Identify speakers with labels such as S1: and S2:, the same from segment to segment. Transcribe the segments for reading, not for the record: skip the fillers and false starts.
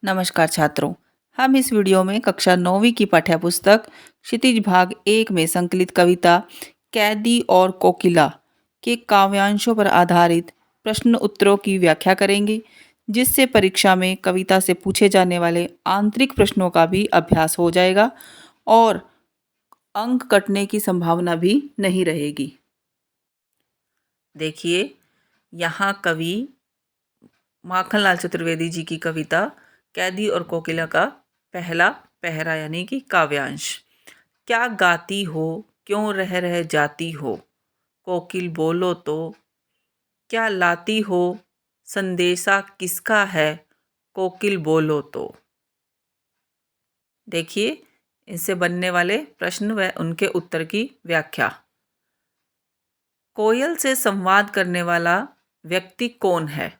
S1: नमस्कार छात्रों। हम इस वीडियो में कक्षा 9वीं की पाठ्यपुस्तक क्षितिज भाग 1 में संकलित कविता कैदी और कोकिला के काव्यांशों पर आधारित प्रश्न उत्तरों की व्याख्या करेंगे, जिससे परीक्षा में कविता से पूछे जाने वाले आंतरिक प्रश्नों का भी अभ्यास हो जाएगा और अंक कटने की संभावना भी नहीं रहेगी। देखिए, यहाँ कवि माखनलाल चतुर्वेदी जी की कविता कैदी और कोकिला का पहला पहरा यानी कि काव्यांश। क्या गाती हो, क्यों रह जाती हो, कोकिल बोलो तो, क्या लाती हो, संदेशा किसका है, कोकिल बोलो तो। देखिए, इनसे बनने वाले प्रश्न व उनके उत्तर की व्याख्या। कोयल से संवाद करने वाला व्यक्ति कौन है?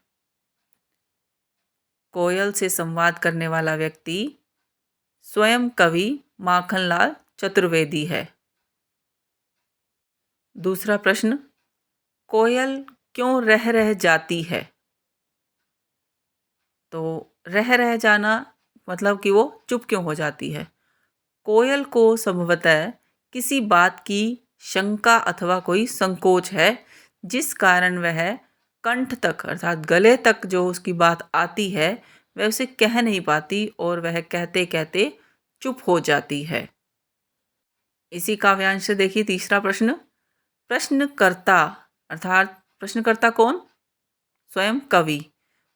S1: कोयल से संवाद करने वाला व्यक्ति स्वयं कवि माखनलाल चतुर्वेदी है। दूसरा प्रश्न, कोयल क्यों रह जाती है? तो रह जाना मतलब कि वो चुप क्यों हो जाती है। कोयल को संभवतः किसी बात की शंका अथवा कोई संकोच है, जिस कारण वह कंठ तक अर्थात गले तक जो उसकी बात आती है वह उसे कह नहीं पाती और वह कहते कहते चुप हो जाती है। इसी काव्यांश से देखिए तीसरा प्रश्न। प्रश्नकर्ता अर्थात प्रश्नकर्ता कौन? स्वयं कवि।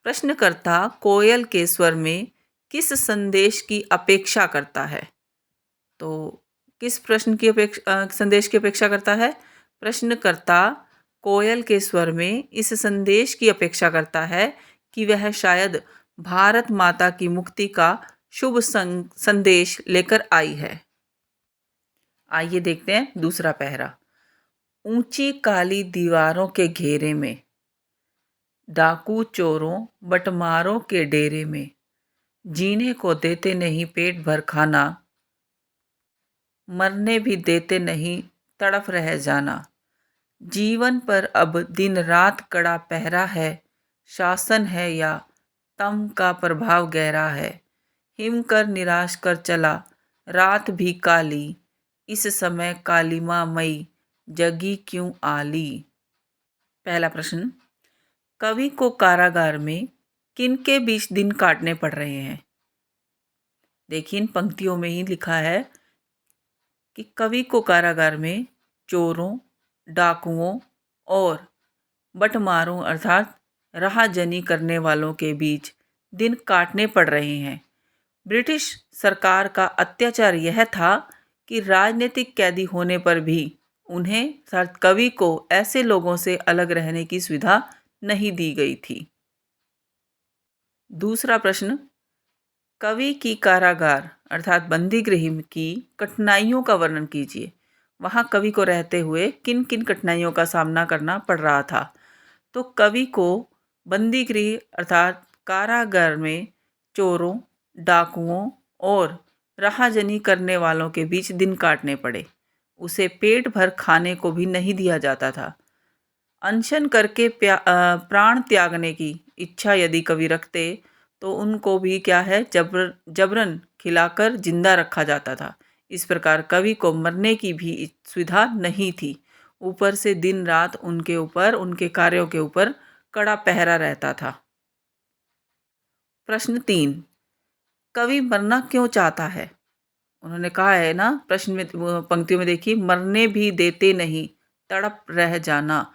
S1: प्रश्नकर्ता कोयल के स्वर में किस संदेश की अपेक्षा करता है? तो किस प्रश्न की संदेश की अपेक्षा करता है? प्रश्नकर्ता कोयल के स्वर में इस संदेश की अपेक्षा करता है कि वह शायद भारत माता की मुक्ति का शुभ संदेश लेकर आई है। आइए देखते हैं दूसरा पहरा। ऊंची काली दीवारों के घेरे में, डाकू चोरों बटमारों के डेरे में, जीने को देते नहीं पेट भर खाना, मरने भी देते नहीं तड़फ रह जाना। जीवन पर अब दिन रात कड़ा पहरा है, शासन है या तम का प्रभाव गहरा है। हिम कर निराश कर चला रात भी काली, इस समय कालिमा मई जगी क्यों आली। पहला प्रश्न, कवि को कारागार में किनके बीच दिन काटने पड़ रहे हैं? देखिए, इन पंक्तियों में ही लिखा है कि कवि को कारागार में चोरों, डाकुओं और बटमारों अर्थात राहजनी करने वालों के बीच दिन काटने पड़ रहे हैं। ब्रिटिश सरकार का अत्याचार यह था कि राजनीतिक कैदी होने पर भी उन्हें अर्थात कवि को ऐसे लोगों से अलग रहने की सुविधा नहीं दी गई थी। दूसरा प्रश्न, कवि की कारागार अर्थात बंदी गृह की कठिनाइयों का वर्णन कीजिए। वहाँ कवि को रहते हुए किन किन कठिनाइयों का सामना करना पड़ रहा था? तो कवि को बंदी गृह अर्थात कारागार में चोरों, डाकुओं और राहजनी करने वालों के बीच दिन काटने पड़े। उसे पेट भर खाने को भी नहीं दिया जाता था। अनशन करके प्राण त्यागने की इच्छा यदि कवि रखते तो उनको भी क्या है जबरन खिलाकर जिंदा रखा जाता था। इस प्रकार कवि को मरने की भी सुविधा नहीं थी। ऊपर से दिन रात उनके ऊपर उनके कार्यों के ऊपर कड़ा पहरा रहता था। प्रश्न 3, कवि मरना क्यों चाहता है? उन्होंने कहा है ना प्रश्न में पंक्तियों में देखिए, मरने भी देते नहीं तड़प रह जाना।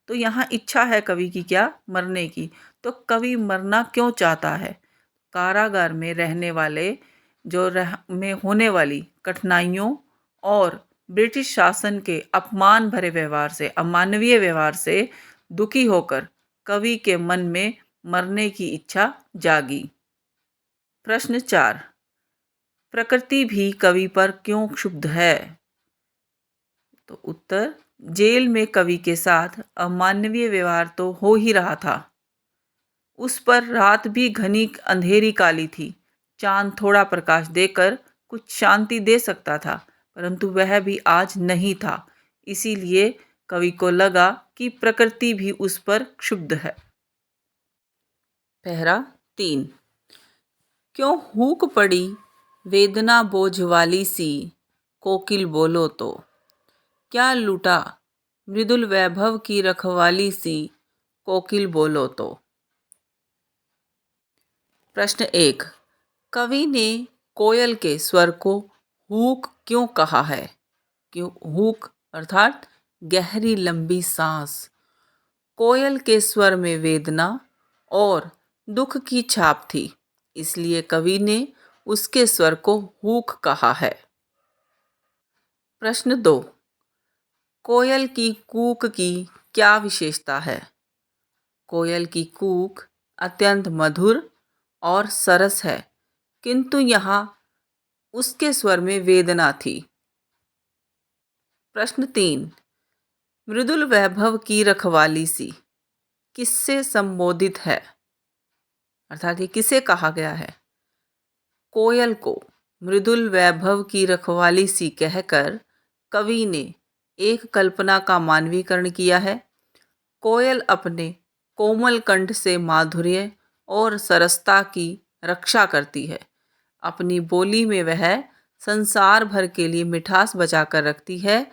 S1: तो यहाँ इच्छा है कवि की क्या? मरने की। तो कवि मरना क्यों चाहता है? कारागार में रहने वाले में होने वाली कठिनाइयों और ब्रिटिश शासन के अपमान भरे व्यवहार से अमानवीय व्यवहार से दुखी होकर कवि के मन में मरने की इच्छा जागी। प्रश्न 4, प्रकृति भी कवि पर क्यों क्षुब्ध है? तो उत्तर, जेल में कवि के साथ अमानवीय व्यवहार तो हो ही रहा था। उस पर रात भी घनी अंधेरी काली थी। चांद थोड़ा प्रकाश देकर कुछ शांति दे सकता था, परंतु वह भी आज नहीं था। इसीलिए कवि को लगा कि प्रकृति भी उस पर क्षुब्ध है। पहरा 3, क्यों हूक पड़ी वेदना बोझ वाली सी, कोकिल बोलो तो। क्या लूटा मृदुल वैभव की रखवाली सी, कोकिल बोलो तो। प्रश्न 1। कवि ने कोयल के स्वर को हूक क्यों कहा है? क्यों हूक अर्थात गहरी लंबी सांस। कोयल के स्वर में वेदना और दुख की छाप थी, इसलिए कवि ने उसके स्वर को हूक कहा है। प्रश्न 2। कोयल की कूक की क्या विशेषता है? कोयल की कूक अत्यंत मधुर और सरस है, किंतु यहाँ उसके स्वर में वेदना थी। प्रश्न 3। मृदुल वैभव की रखवाली सी किससे संबोधित है? अर्थात ये किसे कहा गया है? कोयल को मृदुल वैभव की रखवाली सी कहकर कवि ने एक कल्पना का मानवीकरण किया है। कोयल अपने कोमल कंठ से माधुर्य और सरसता की रक्षा करती है। अपनी बोली में वह संसार भर के लिए मिठास बचाकर रखती है,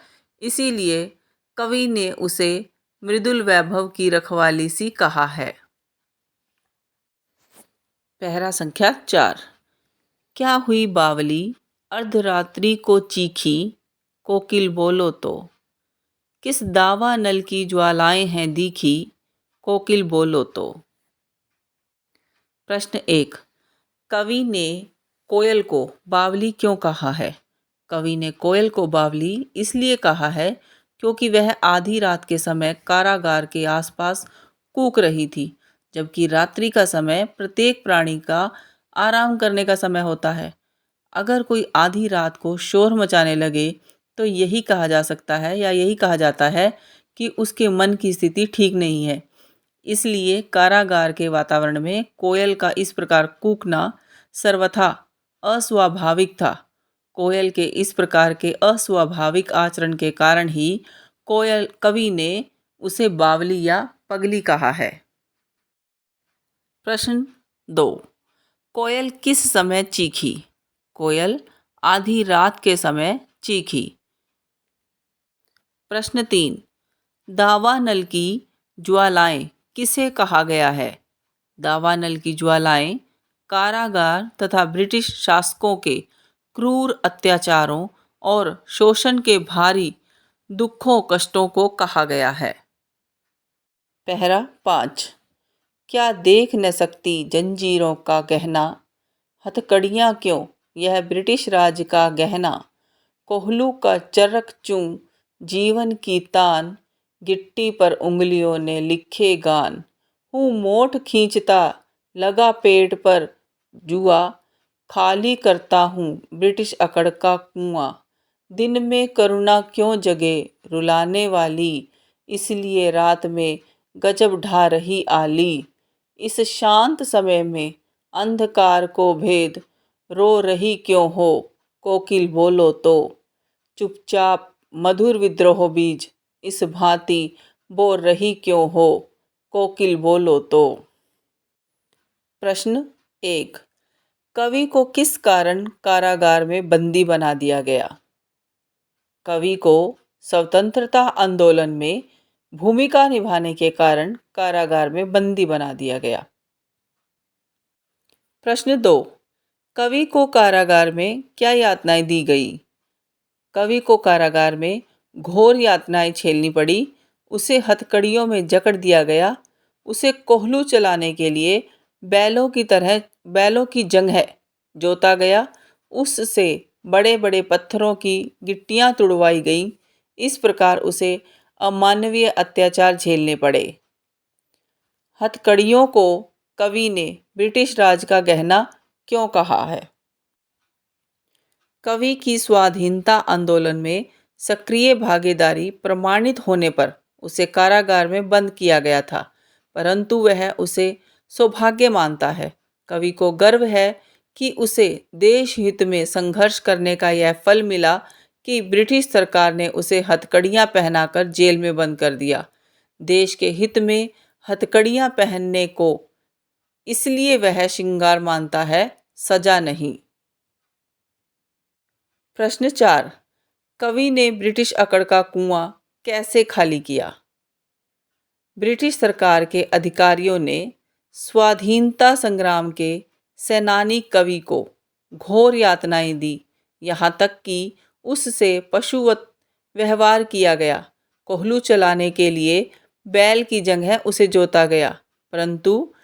S1: इसीलिए कवि ने उसे मृदुल वैभव की रखवाली सी कहा है। पहरा संख्या 4। क्या हुई बावली अर्धरात्रि को चीखी, कोकिल बोलो तो। किस दावा नल की ज्वालाएं हैं दिखी, कोकिल बोलो तो। प्रश्न 1। कवि ने कोयल को बावली क्यों कहा है? कवि ने कोयल को बावली इसलिए कहा है क्योंकि वह आधी रात के समय कारागार के आसपास कूक रही थी, जबकि रात्रि का समय प्रत्येक प्राणी का आराम करने का समय होता है। अगर कोई आधी रात को शोर मचाने लगे तो यही कहा जा सकता है या यही कहा जाता है कि उसके मन की स्थिति ठीक नहीं है। इसलिए कारागार के वातावरण में कोयल का इस प्रकार कूकना सर्वथा अस्वाभाविक था। कोयल के इस प्रकार के अस्वाभाविक आचरण के कारण ही कोयल कवि ने उसे बावली या पगली कहा है। प्रश्न 2। कोयल किस समय चीखी? कोयल आधी रात के समय चीखी। प्रश्न 3। दावानल की ज्वालाएं किसे कहा गया है? दावानल की ज्वालाएं कारागार तथा ब्रिटिश शासकों के क्रूर अत्याचारों और शोषण के भारी दुखों कष्टों को कहा गया है। पहरा 5। क्या देख न सकती जंजीरों का गहना, हथकड़ियाँ क्यों यह ब्रिटिश राज का गहना। कोहलू का चरक चूं जीवन की तान, गिट्टी पर उंगलियों ने लिखे गान। हूँ मोठ खींचता लगा पेट पर जुआ, खाली करता हूँ ब्रिटिश अकड़ का कुआं। दिन में करुणा क्यों जगे रुलाने वाली, इसलिए रात में गजब ढा रही आली। इस शांत समय में अंधकार को भेद, रो रही क्यों हो कोकिल बोलो तो। चुपचाप मधुर विद्रोह बीज इस भांति बो रही क्यों हो, कोकिल बोलो तो। प्रश्न 1। कवि को किस कारण कारागार में बंदी बना दिया गया? कवि को स्वतंत्रता आंदोलन में भूमिका निभाने के कारण कारागार में बंदी बना दिया गया। प्रश्न 2। कवि को कारागार में क्या यातनाएं दी गई? कवि को कारागार में घोर यातनाएं झेलनी पड़ी। उसे हथकड़ियों में जकड़ दिया गया। उसे कोहलू चलाने के लिए बैलों की जंघ जोता गया। उससे बड़े बड़े पत्थरों की गिट्टियां तुड़वाई गईं। इस प्रकार उसे अमानवीय अत्याचार झेलने पड़े। हथकड़ियों को कवि ने ब्रिटिश राज का गहना क्यों कहा है? कवि की स्वाधीनता आंदोलन में सक्रिय भागीदारी प्रमाणित होने पर उसे कारागार में बंद किया गया था, परंतु वह उसे सौभाग्य मानता है। कवि को गर्व है कि उसे देश हित में संघर्ष करने का यह फल मिला कि ब्रिटिश सरकार ने उसे हथकड़ियां पहनाकर जेल में बंद कर दिया। देश के हित में हथकड़ियां पहनने को इसलिए वह श्रृंगार मानता है, सजा नहीं। प्रश्न 4, कवि ने ब्रिटिश अकड़ का कुआं कैसे खाली किया? ब्रिटिश सरकार के अधिकारियों ने स्वाधीनता संग्राम के सेनानी कवि को घोर यातनाएं दी, यहाँ तक कि उससे पशुवत व्यवहार किया गया। कोहलू चलाने के लिए बैल की जगह उसे जोता गया, परंतु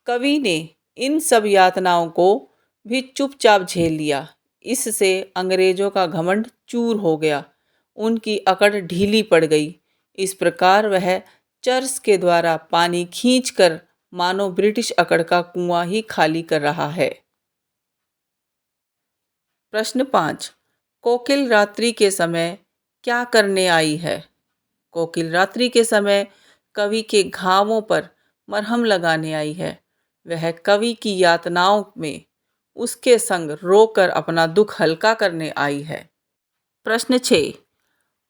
S1: कवि ने इन सब यातनाओं को भी चुपचाप झेल लिया। इससे अंग्रेजों का घमंड चूर हो गया, उनकी अकड़ ढीली पड़ गई। इस प्रकार वह चर्च के द्वारा पानी खींचकर मानो ब्रिटिश अकड़ का कुआं ही खाली कर रहा है। प्रश्न 5, कोकिल रात्रि के समय क्या करने आई है? कोकिल रात्रि के समय कवि के घावों पर मरहम लगाने आई है। वह कवि की यातनाओं में उसके संग रोकर अपना दुख हल्का करने आई है। प्रश्न 6,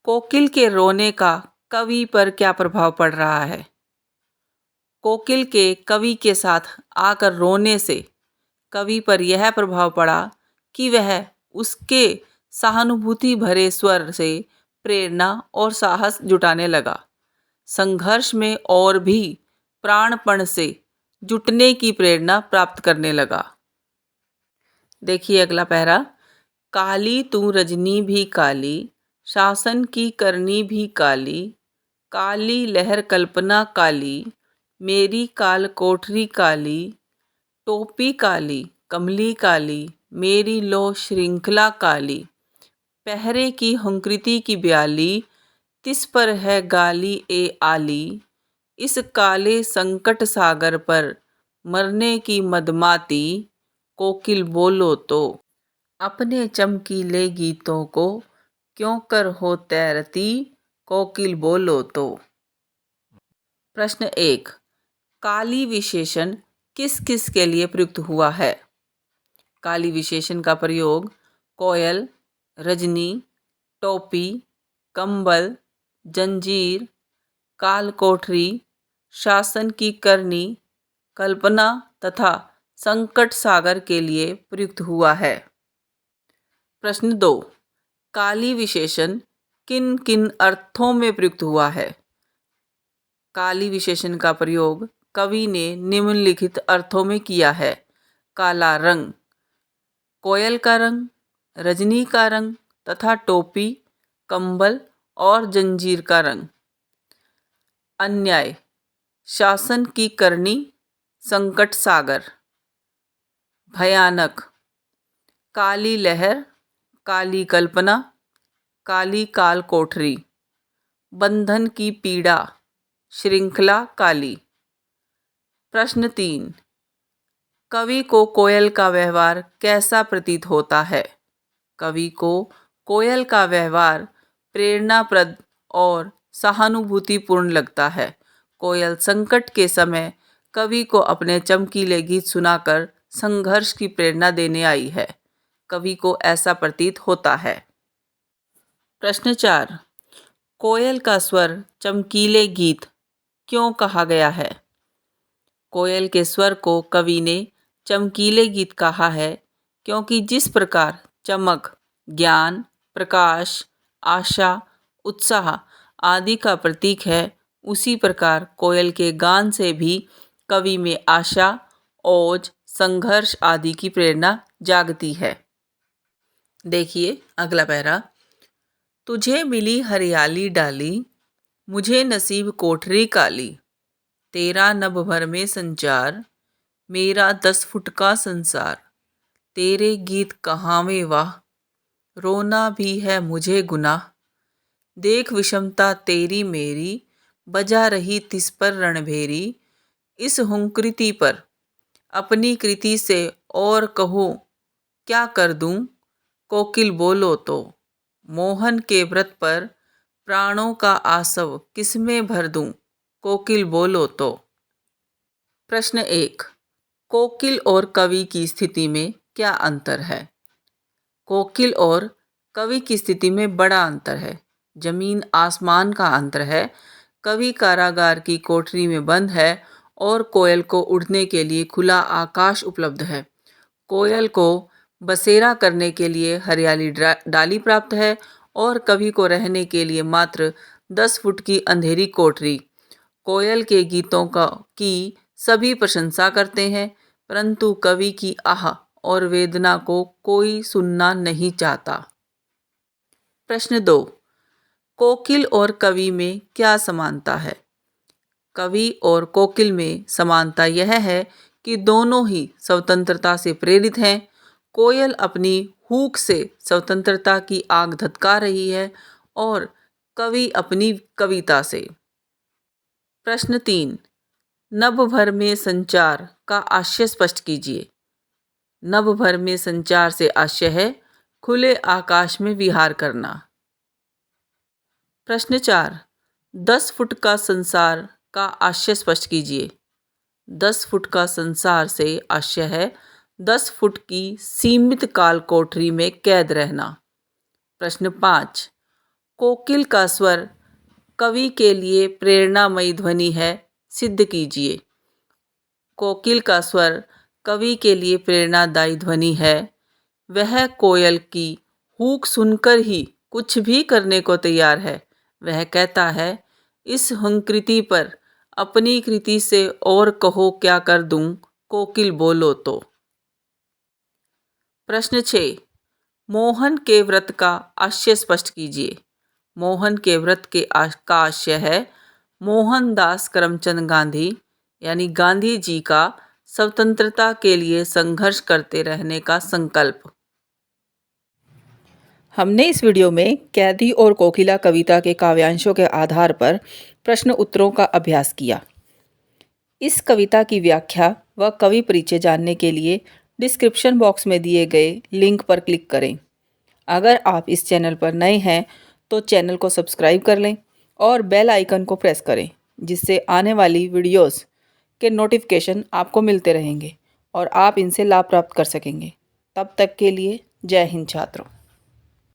S1: कोकिल के रोने का कवि पर क्या प्रभाव पड़ रहा है? कोकिल के कवि के साथ आकर रोने से कवि पर यह प्रभाव पड़ा कि वह उसके सहानुभूति भरे स्वर से प्रेरणा और साहस जुटाने लगा। संघर्ष में और भी प्राणपण से जुटने की प्रेरणा प्राप्त करने लगा। देखिए अगला पैरा, काली तू रजनी भी काली, शासन की करनी भी काली, काली लहर कल्पना काली, मेरी काल कोठरी काली, टोपी काली कमली काली, मेरी लो श्रृंखला काली, पहरे की हुंकृति की ब्याली, तिस पर है गाली ए आली, इस काले संकट सागर पर मरने की मदमाती, कोकिल बोलो तो अपने चमकीले गीतों को क्यों कर हो तैरती, कोकिल बोलो तो। प्रश्न 1, काली विशेषण किस किस के लिए प्रयुक्त हुआ है? काली विशेषण का प्रयोग कोयल, रजनी, टोपी, कंबल, जंजीर, काल कोठरी, शासन की करनी, कल्पना तथा संकट सागर के लिए प्रयुक्त हुआ है। प्रश्न 2, काली विशेषण किन किन अर्थों में प्रयुक्त हुआ है? काली विशेषण का प्रयोग कवि ने निम्नलिखित अर्थों में किया है। काला रंग, कोयल का रंग, रजनी का रंग तथा टोपी, कंबल और जंजीर का रंग। अन्याय, शासन की करनी, संकट सागर। भयानक, काली लहर, काली कल्पना, काली काल कोठरी। बंधन की पीड़ा, श्रृंखला काली। प्रश्न 3, कवि को कोयल का व्यवहार कैसा प्रतीत होता है? कवि को कोयल का व्यवहार प्रेरणाप्रद और सहानुभूतिपूर्ण लगता है। कोयल संकट के समय कवि को अपने चमकीले गीत सुनाकर संघर्ष की प्रेरणा देने आई है। कवि को ऐसा प्रतीत होता है। प्रश्न 4, कोयल का स्वर चमकीले गीत क्यों कहा गया है? कोयल के स्वर को कवि ने चमकीले गीत कहा है क्योंकि जिस प्रकार चमक ज्ञान, प्रकाश, आशा, उत्साह आदि का प्रतीक है, उसी प्रकार कोयल के गान से भी कवि में आशा, ओज, संघर्ष आदि की प्रेरणा जागती है। देखिए अगला पैरा, तुझे मिली हरियाली डाली, मुझे नसीब कोठरी काली, तेरा नभ भर में संचार, मेरा 10 फुट का संसार, तेरे गीत कहावे वाह, रोना भी है मुझे गुनाह, देख विषमता तेरी मेरी, बजा रही तिस पर रणभेरी, इस हुंकृति पर अपनी कृति से और कहूँ क्या कर दूँ, कोकिल बोलो तो, मोहन के व्रत पर प्राणों का आसव किसमें भर दूँ, कोकिल बोलो तो। प्रश्न 1, कोकिल और कवि की स्थिति में क्या अंतर है? कोकिल और कवि की स्थिति में बड़ा अंतर है, जमीन आसमान का अंतर है। कवि कारागार की कोठरी में बंद है और कोयल को उड़ने के लिए खुला आकाश उपलब्ध है। कोयल को बसेरा करने के लिए हरियाली डाली प्राप्त है और कवि को रहने के लिए मात्र 10 फुट की अंधेरी कोठरी। कोयल के गीतों की सभी प्रशंसा करते हैं, परंतु कवि की आह और वेदना को कोई सुनना नहीं चाहता। प्रश्न 2। कोकिल और कवि में क्या समानता है? कवि और कोकिल में समानता यह है कि दोनों ही स्वतंत्रता से प्रेरित हैं। कोयल अपनी हूक से स्वतंत्रता की आग धधका रही है और कवि अपनी कविता से। प्रश्न 3। नभ भर में संचार का आशय स्पष्ट कीजिए। नभ भर में संचार से आशय है खुले आकाश में विहार करना। प्रश्न 4। 10 फुट का संसार का आशय स्पष्ट कीजिए। 10 फुट का संसार से आशय है 10 फुट की सीमित काल कोठरी में कैद रहना। प्रश्न 5। कोकिल का स्वर कवि के लिए प्रेरणामयी ध्वनि है, सिद्ध कीजिए। कोकिल का स्वर कवि के लिए प्रेरणादायी ध्वनि है। वह कोयल की हूक सुनकर ही कुछ भी करने को तैयार है। वह कहता है, इस हुंकृति पर अपनी कृति से और कहो क्या कर दूं, कोकिल बोलो तो। प्रश्न 6। मोहन के व्रत का आशय स्पष्ट कीजिए। मोहन के व्रत का आशय है मोहनदास करमचंद गांधी यानी गांधी जी का स्वतंत्रता के लिए संघर्ष करते रहने का संकल्प। हमने इस वीडियो में कैदी और कोकिला कविता के काव्यांशों के आधार पर प्रश्न उत्तरों का अभ्यास किया। इस कविता की व्याख्या व कवि परिचय जानने के लिए डिस्क्रिप्शन बॉक्स में दिए गए लिंक पर क्लिक करें। अगर आप इस चैनल पर नए हैं तो चैनल को सब्सक्राइब कर लें और बेल आइकन को प्रेस करें, जिससे आने वाली वीडियोस के नोटिफिकेशन आपको मिलते रहेंगे और आप इनसे लाभ प्राप्त कर सकेंगे। तब तक के लिए जय हिंद छात्रों।